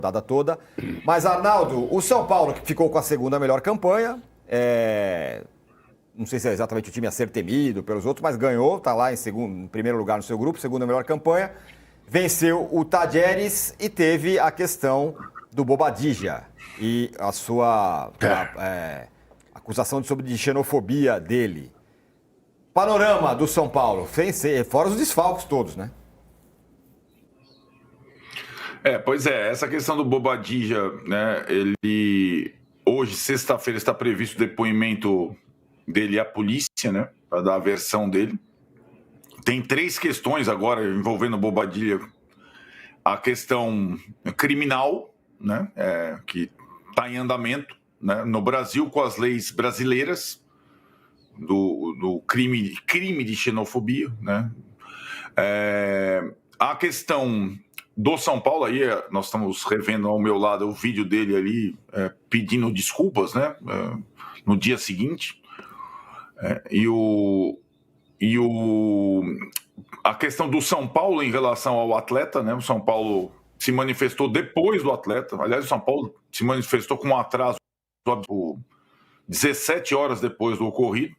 rodada toda. Mas, Arnaldo, o São Paulo, que ficou com a segunda melhor campanha, não sei se é exatamente o time a ser temido pelos outros, mas ganhou, está lá em primeiro lugar no seu grupo, segunda melhor campanha, venceu o Tajeres e teve a questão do Bobadilla e a sua acusação de xenofobia dele. Panorama do São Paulo, fora os desfalques todos, né? Pois é, essa questão do Bobadilla, né, ele hoje, sexta-feira, está previsto o depoimento dele à polícia, né, para dar a versão dele. Tem 3 questões agora envolvendo o Bobadilla. A questão criminal, né, que está em andamento, né, no Brasil com as leis brasileiras do crime de xenofobia, né. A questão do São Paulo, aí nós estamos revendo ao meu lado o vídeo dele ali pedindo desculpas, né, no dia seguinte. A questão do São Paulo em relação ao atleta, né, o São Paulo se manifestou depois do atleta. Aliás, o São Paulo se manifestou com um atraso 17 horas depois do ocorrido.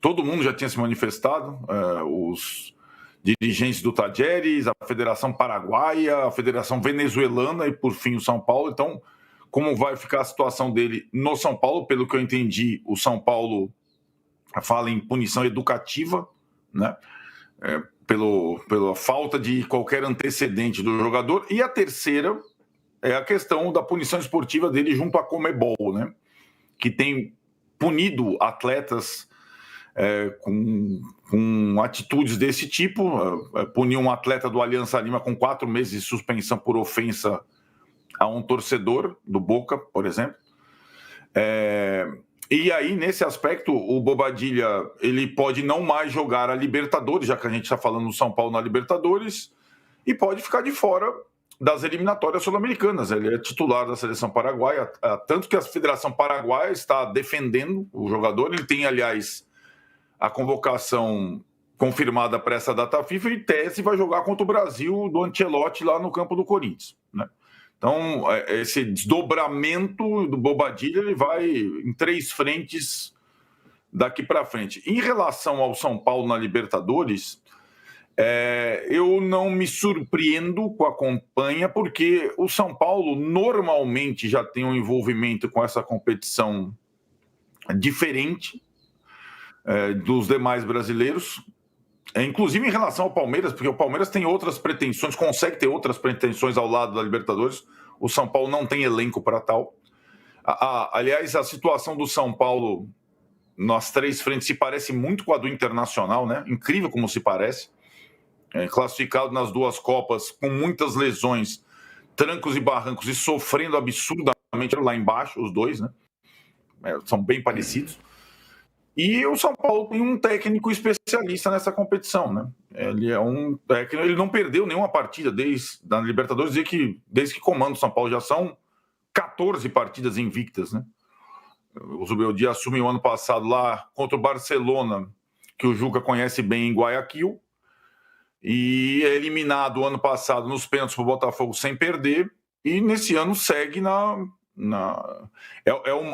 Todo mundo já tinha se manifestado, os dirigentes do Tajeres, a Federação Paraguaia, a Federação Venezuelana e, por fim, o São Paulo. Então, como vai ficar a situação dele no São Paulo? Pelo que eu entendi, o São Paulo fala em punição educativa, né? Pela falta de qualquer antecedente do jogador. E a terceira é a questão da punição esportiva dele junto à Conmebol, né? Que tem punido atletas com atitudes desse tipo. Puniu um atleta do Aliança Lima com 4 meses de suspensão por ofensa a um torcedor do Boca, por exemplo. E aí, nesse aspecto, o Bobadilla ele pode não mais jogar a Libertadores, já que a gente está falando do São Paulo na Libertadores, e pode ficar de fora das eliminatórias sul-americanas. Ele é titular da seleção paraguaia, tanto que a Federação Paraguaia está defendendo o jogador. Ele tem, aliás, a convocação confirmada para essa data FIFA, e tese vai jogar contra o Brasil do Ancelotti lá no campo do Corinthians, né? Então, esse desdobramento do Bobadilla ele vai em 3 frentes daqui para frente. Em relação ao São Paulo na Libertadores, eu não me surpreendo com a campanha, porque o São Paulo normalmente já tem um envolvimento com essa competição diferente dos demais brasileiros, inclusive em relação ao Palmeiras, porque o Palmeiras tem outras pretensões, consegue ter outras pretensões ao lado da Libertadores. O São Paulo não tem elenco para tal. Aliás, a situação do São Paulo nas 3 frentes se parece muito com a do Internacional, né? Incrível como se parece. Classificado nas 2 Copas com muitas lesões, trancos e barrancos, e sofrendo absurdamente lá embaixo, os dois, né? São bem parecidos. E o São Paulo tem um técnico especialista nessa competição, né? Ele é um técnico, ele não perdeu nenhuma partida desde a Libertadores, desde que comanda o São Paulo. Já são 14 partidas invictas, né? O Zubeldia assumiu ano passado lá contra o Barcelona, que o Juca conhece bem, em Guayaquil, e é eliminado ano passado nos pênaltis para o Botafogo sem perder, e nesse ano segue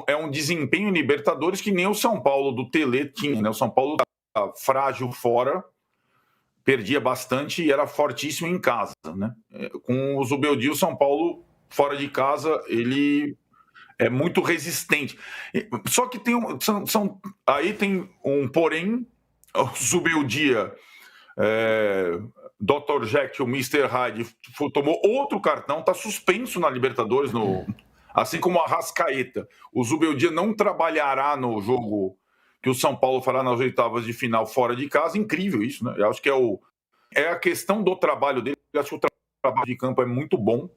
é um desempenho em Libertadores que nem o São Paulo do Tele tinha, né? O São Paulo estava frágil fora, perdia bastante e era fortíssimo em casa, né? Com o Zubeldia, o São Paulo fora de casa, ele é muito resistente. Só que aí tem um porém. O Zubeldia, Dr. Jekyll, Mr. Hyde, tomou outro cartão, está suspenso na Libertadores, assim como a Arrascaeta. O Zubeldia não trabalhará no jogo que o São Paulo fará nas oitavas de final fora de casa. Incrível isso, né? Eu acho que é a questão do trabalho dele. Eu acho que o trabalho de campo é muito bom,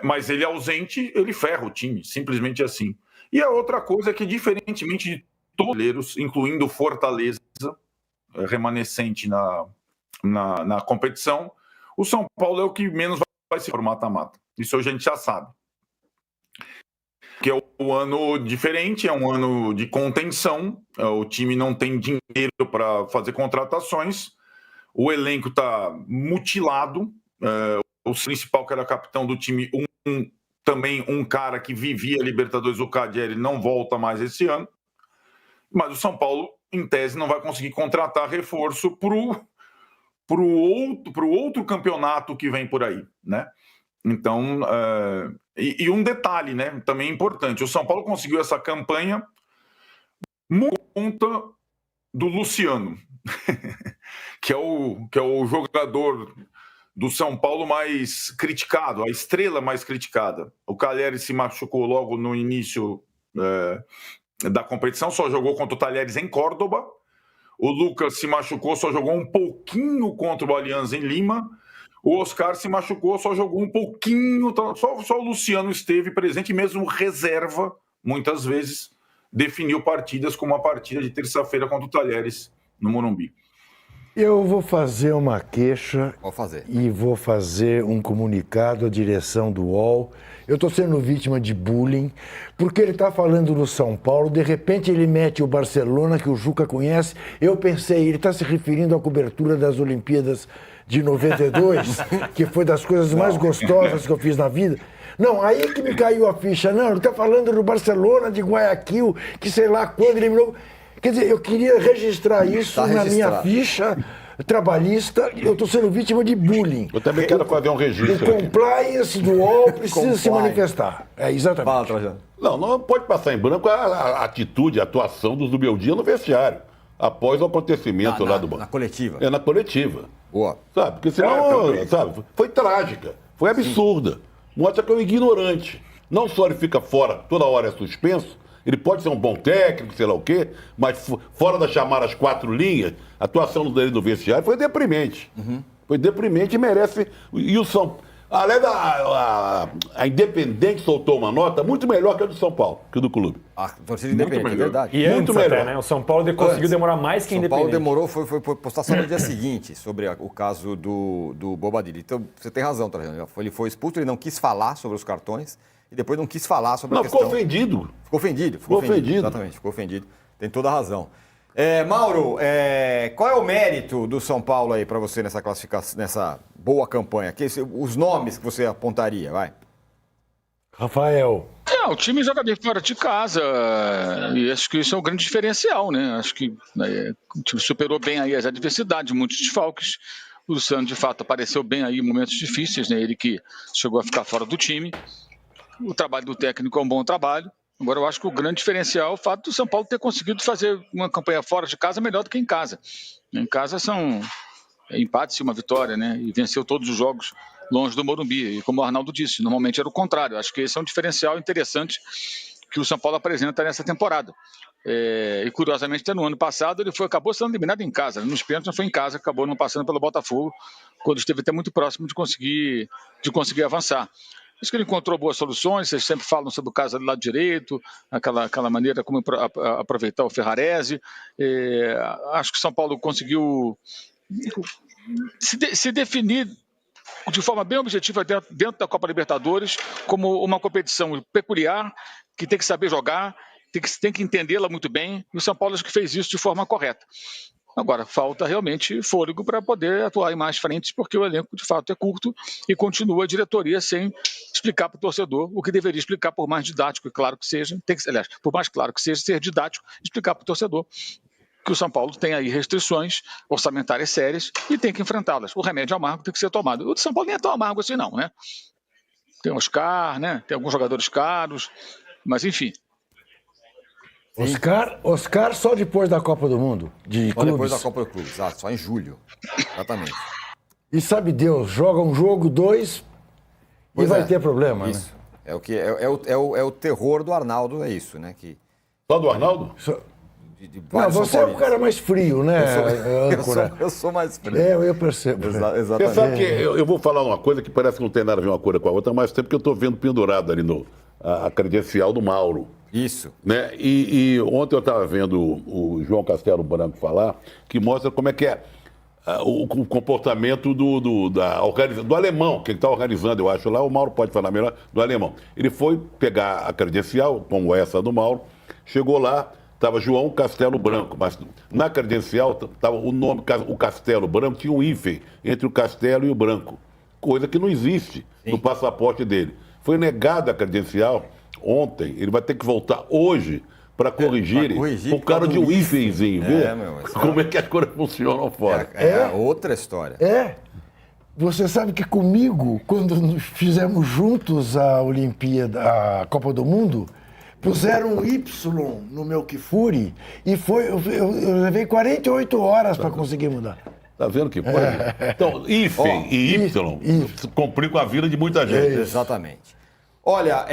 mas ele ausente, ele ferra o time, simplesmente assim. E a outra coisa é que, diferentemente de todos os brasileiros, incluindo Fortaleza, remanescente na competição, o São Paulo é o que menos vai se formar mata-mata. Isso a gente já sabe. Que é um ano diferente, é um ano de contenção, o time não tem dinheiro para fazer contratações, o elenco está mutilado, o principal, que era capitão do time, também um cara que vivia a Libertadores, o Cadieri, não volta mais esse ano. Mas o São Paulo, em tese, não vai conseguir contratar reforço para o outro campeonato que vem por aí, né? Então, e um detalhe, né, também importante, o São Paulo conseguiu essa campanha por conta do Luciano, que é o jogador do São Paulo mais criticado, a estrela mais criticada. O Talleres se machucou logo no início da competição, só jogou contra o Talleres em Córdoba. O Lucas se machucou, só jogou um pouquinho contra o Alianza em Lima. O Oscar se machucou, só jogou um pouquinho. Só o Luciano esteve presente, mesmo reserva, muitas vezes, definiu partidas como a partida de terça-feira contra o Talleres no Morumbi. Eu vou fazer uma queixa e vou fazer um comunicado à direção do UOL. Eu estou sendo vítima de bullying, porque ele está falando no São Paulo, de repente ele mete o Barcelona, que o Juca conhece. Eu pensei, ele está se referindo à cobertura das Olimpíadas de 92, que foi das coisas mais gostosas que eu fiz na vida. Não, aí que me caiu a ficha. Não, ele está falando do Barcelona de Guayaquil, que sei lá quando ele eliminou. Quer dizer, eu queria registrar isso na minha ficha trabalhista. Eu estou sendo vítima de bullying. Eu também quero fazer um registro. O compliance do UOL precisa se manifestar. É, exatamente. Fala, Trajano. Não pode passar em branco a atitude, a atuação dos do meu dia no vestiário, após o acontecimento lá do banco. Na coletiva. Na coletiva. Boa. Sabe? Porque senão, sabe, foi trágica, foi absurda. Mostra que é um ignorante. Não só ele fica fora, toda hora é suspenso, ele pode ser um bom técnico, sei lá o quê, mas fora da chamada as 4 linhas, a atuação dele no vestiário foi deprimente. Foi deprimente e merece. E o São Aliás, a Independente soltou uma nota muito melhor que a do São Paulo, que o do clube. A torcida Independente, é verdade. E muito antes melhor. até, né? O São Paulo conseguiu demorar mais que a Independente. São Paulo demorou, foi postar só no dia seguinte sobre o caso do Bobadilla. Então, você tem razão, Trajano. Ele foi expulso, ele não quis falar sobre os cartões e depois não quis falar sobre a questão. Ficou ofendido. Ficou ofendido. Exatamente, ficou ofendido. Tem toda a razão. Mauro, qual é o mérito do São Paulo aí para você nessa classificação, nessa boa campanha? Os nomes que você apontaria, vai. Rafael. O time joga bem fora de casa e acho que isso é um grande diferencial, né? Acho que o time superou bem aí as adversidades, muitos desfalques. O Luciano, de fato, apareceu bem aí em momentos difíceis, né? Ele que chegou a ficar fora do time. O trabalho do técnico é um bom trabalho. Agora, eu acho que o grande diferencial é o fato do São Paulo ter conseguido fazer uma campanha fora de casa melhor do que em casa. Em casa são empates e uma vitória, né? E venceu todos os jogos longe do Morumbi. E como o Arnaldo disse, normalmente era o contrário. Acho que esse é um diferencial interessante que o São Paulo apresenta nessa temporada. E curiosamente, até no ano passado, ele acabou sendo eliminado em casa. Nos pênaltis não foi em casa, acabou não passando pelo Botafogo, quando esteve até muito próximo de conseguir avançar. Acho que ele encontrou boas soluções, vocês sempre falam sobre o caso do lado direito, aquela maneira como aproveitar o Ferrarese. Acho que o São Paulo conseguiu se definir de forma bem objetiva dentro da Copa Libertadores como uma competição peculiar, que tem que saber jogar, tem que entendê-la muito bem, e o São Paulo acho que fez isso de forma correta. Agora, falta realmente fôlego para poder atuar em mais frentes, porque o elenco, de fato, é curto e continua a diretoria sem explicar para o torcedor o que deveria explicar, por mais didático e claro que seja, aliás, por mais claro que seja, ser didático, explicar para o torcedor que o São Paulo tem aí restrições orçamentárias sérias e tem que enfrentá-las. O remédio amargo tem que ser tomado. O de São Paulo nem é tão amargo assim não, né? Tem Oscar, né? Tem alguns jogadores caros, mas enfim. Oscar só depois da Copa do Mundo, de clubes. Depois da Copa do Clube, exato, só em julho. Exatamente. E sabe Deus, joga um jogo, 2 e vai ter problema, isso. Né? É o terror do Arnaldo, é isso, né? Só do Arnaldo? Não, você é o cara mais frio, né, âncora? Eu sou mais frio. Eu percebo. Exatamente. Você sabe que eu vou falar uma coisa que parece que não tem nada a ver uma coisa com a outra, mas tempo que eu estou vendo pendurado ali a credencial do Mauro. Isso. Né? E ontem eu estava vendo o João Castelo Branco falar, que mostra como é que é o comportamento do alemão, que ele está organizando, eu acho lá, o Mauro pode falar melhor, do alemão. Ele foi pegar a credencial, como essa do Mauro, chegou lá, estava João Castelo Branco, mas na credencial estava o nome, o Castelo Branco, tinha um hífen entre o Castelo e o Branco. coisa que não existe no passaporte dele. Foi negada a credencial ontem, ele vai ter que voltar hoje para corrigir por causa de um hífenzinho. Como é que as coisas funcionam fora. É outra história. Você sabe que comigo, quando fizemos juntos a Olimpíada, a Copa do Mundo, puseram um Y no meu Kifuri e eu levei 48 horas para conseguir mudar. Tá vendo que pode? Então, hífen e Y complicam a vida de muita gente. Exatamente. Olha,